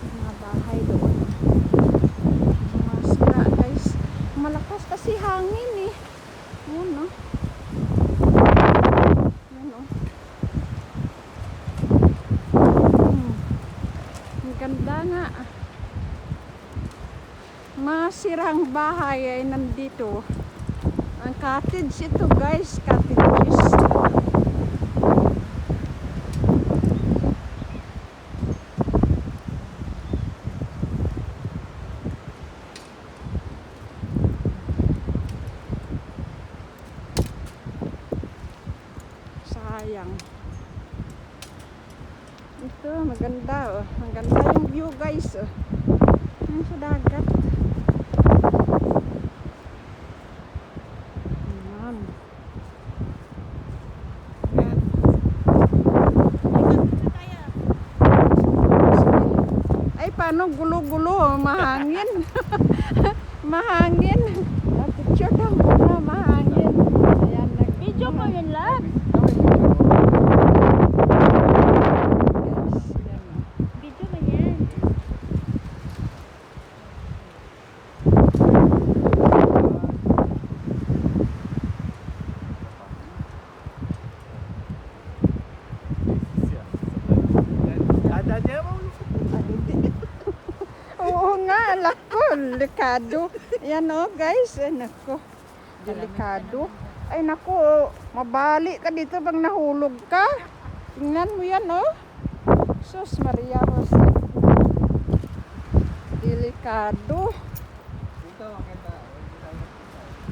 Mga bahay doon. Mga sira guys. Malakas kasi hangin eh. Yun no. Yun no. Ang ganda nga. Mga sirang bahay ay nandito. Ang cottage ito guys. Cottages. Sayang. Ito maganda oh. Maganda yung view guys oh. Yung sa dagat. Ayan. Ayan. Ay paano gulo-gulo oh. Mahangin. Mahangin. Picture daw muna mahangin. Ayan. Video mo yun lang. Video mo yan. Oo nga, lako, delikado. Yan o guys, ay nako, delikado. Ay nako, mabali ka dito pag nahulog ka. Tingnan mo yan o. Sus Maria Rosa. Delikado.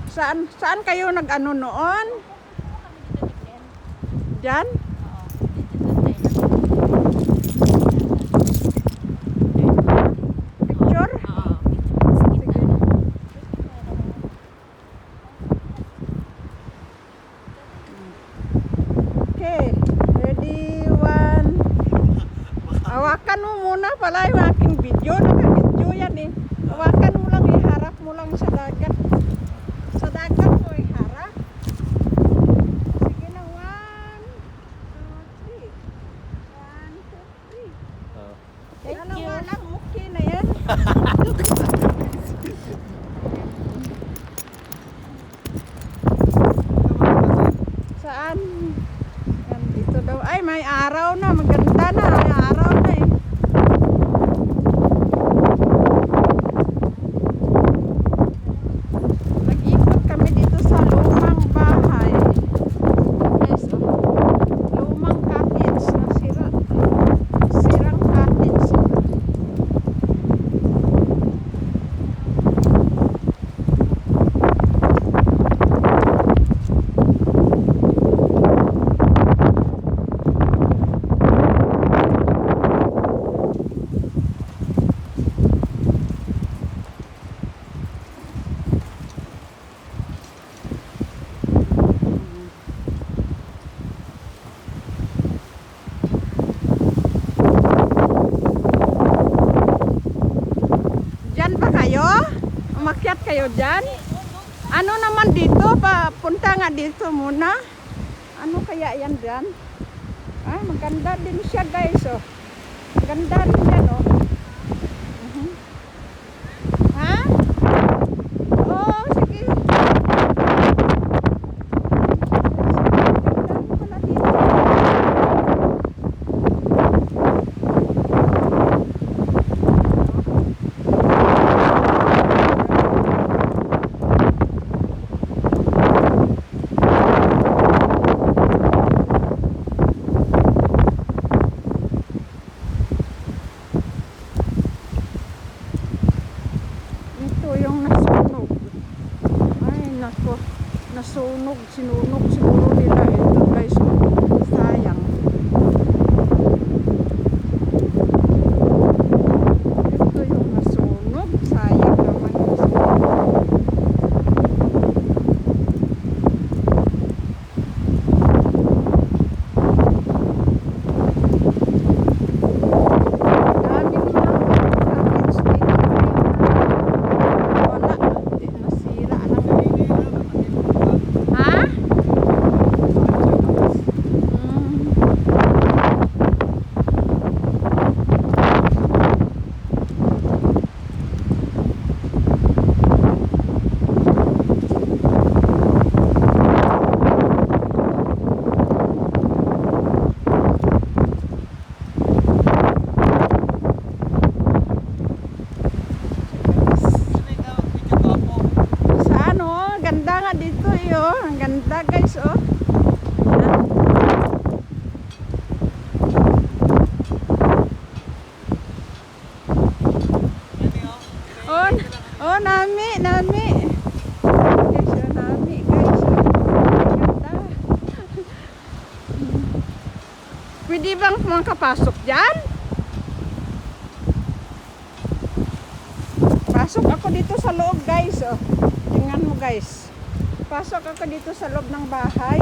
Saan kayo nag-ano noon? Diyan? Picture? Okay, ready, one. Hawakan mo muna pala yung aking video. Naka-video yan eh. Hawakan mo lang, iharap mo lang sa dagat. Sa dagat mo iharap. Sige na, 1, 2, 3. 1, 2, 3. Thank Ano you. nga lang, okay na yan. Saan? Yan, dito daw. Ay, may araw na. Maganda na. May araw na eh. Nag-ikot kami dito sa lumang bahay. Yes, oh. Lumang cottage na sira. Sirang cottage. Diyan ba kayo? Umakyat kayo dyan? Ano naman dito? Punta nga dito muna. Ano kaya yan dyan? Ah, maganda din siya guys oh. Maganda rin yan oh. Ha? Oh, sige. Maganda pala dito. Pwede bang makapasok dyan? Pasok ako dito sa loob guys. Oh. Tingnan mo guys. Pasok ako dito sa loob ng bahay.